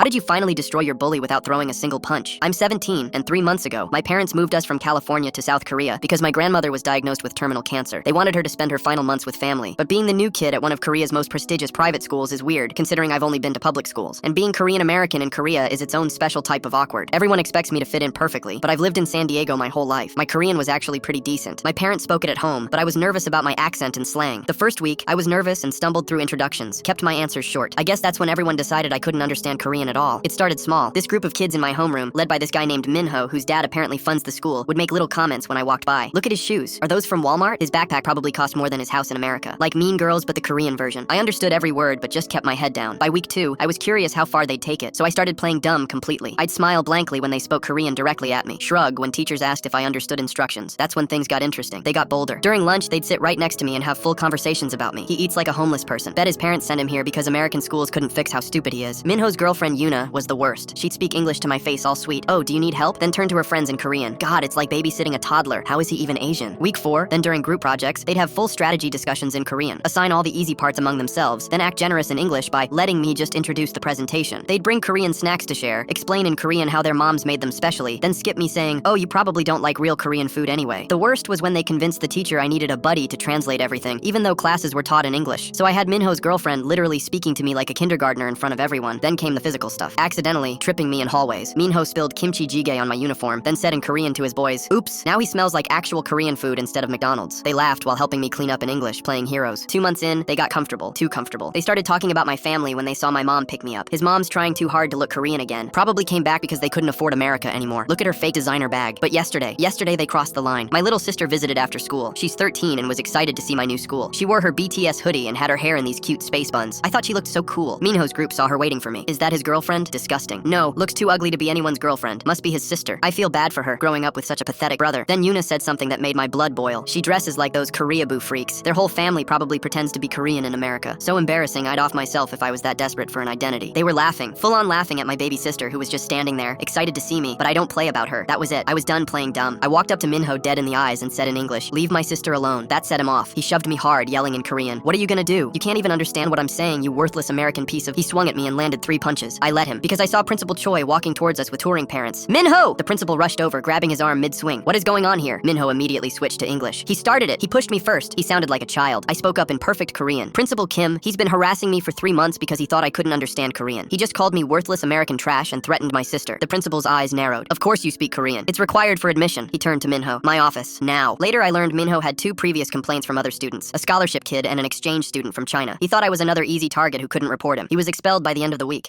How did you finally destroy your bully without throwing a single punch? I'm 17, and 3 months ago, my parents moved us from California to South Korea because my grandmother was diagnosed with terminal cancer. They wanted her to spend her final months with family. But being the new kid at one of Korea's most prestigious private schools is weird, considering I've only been to public schools. And being Korean American in Korea is its own special type of awkward. Everyone expects me to fit in perfectly, but I've lived in San Diego my whole life. My Korean was actually pretty decent. My parents spoke it at home, but I was nervous about my accent and slang. The first week, I was nervous and stumbled through introductions, kept my answers short. I guess that's when everyone decided I couldn't understand Korean at all. It started small. This group of kids in my homeroom, led by this guy named Minho, whose dad apparently funds the school, would make little comments when I walked by. Look at his shoes. Are those from Walmart? His backpack probably cost more than his house in America. Like Mean Girls, but the Korean version. I understood every word, but just kept my head down. By week 2, I was curious how far they'd take it, so I started playing dumb completely. I'd smile blankly when they spoke Korean directly at me, shrug when teachers asked if I understood instructions. That's when things got interesting. They got bolder. During lunch, they'd sit right next to me and have full conversations about me. He eats like a homeless person. Bet his parents sent him here because American schools couldn't fix how stupid he is. Minho's girlfriend, Yuna, was the worst. She'd speak English to my face all sweet. Oh, do you need help? Then turn to her friends in Korean. God, it's like babysitting a toddler. How is he even Asian? Week 4, then during group projects, they'd have full strategy discussions in Korean, assign all the easy parts among themselves, then act generous in English by letting me just introduce the presentation. They'd bring Korean snacks to share, explain in Korean how their moms made them specially, then skip me saying, oh, you probably don't like real Korean food anyway. The worst was when they convinced the teacher I needed a buddy to translate everything, even though classes were taught in English. So I had Minho's girlfriend literally speaking to me like a kindergartner in front of everyone. Then came the physical stuff. Accidentally tripping me in hallways. Minho spilled kimchi jjigae on my uniform, then said in Korean to his boys, oops, now he smells like actual Korean food instead of McDonald's. They laughed while helping me clean up in English, playing heroes. 2 months in, they got comfortable. Too comfortable. They started talking about my family when they saw my mom pick me up. His mom's trying too hard to look Korean again. Probably came back because they couldn't afford America anymore. Look at her fake designer bag. But yesterday they crossed the line. My little sister visited after school. She's 13 and was excited to see my new school. She wore her BTS hoodie and had her hair in these cute space buns. I thought she looked so cool. Minho's group saw her waiting for me. Is that his girlfriend? Disgusting. No, looks too ugly to be anyone's girlfriend. Must be his sister. I feel bad for her, growing up with such a pathetic brother. Then Yuna said something that made my blood boil. She dresses like those Koreaboo freaks. Their whole family probably pretends to be Korean in America. So embarrassing, I'd off myself if I was that desperate for an identity. They were laughing, full on laughing at my baby sister who was just standing there, excited to see me, but I don't play about her. That was it. I was done playing dumb. I walked up to Minho dead in the eyes and said in English, leave my sister alone. That set him off. He shoved me hard, yelling in Korean, what are you gonna do? You can't even understand what I'm saying, you worthless American piece of... He swung at me and landed 3 punches. I let him, because I saw Principal Choi walking towards us with touring parents. Minho! The principal rushed over, grabbing his arm mid-swing. What is going on here? Minho immediately switched to English. He started it. He pushed me first. He sounded like a child. I spoke up in perfect Korean. Principal Kim, he's been harassing me for 3 months because he thought I couldn't understand Korean. He just called me worthless American trash and threatened my sister. The principal's eyes narrowed. Of course you speak Korean. It's required for admission. He turned to Minho. My office, now. Later I learned Minho had 2 previous complaints from other students, a scholarship kid and an exchange student from China. He thought I was another easy target who couldn't report him. He was expelled by the end of the week.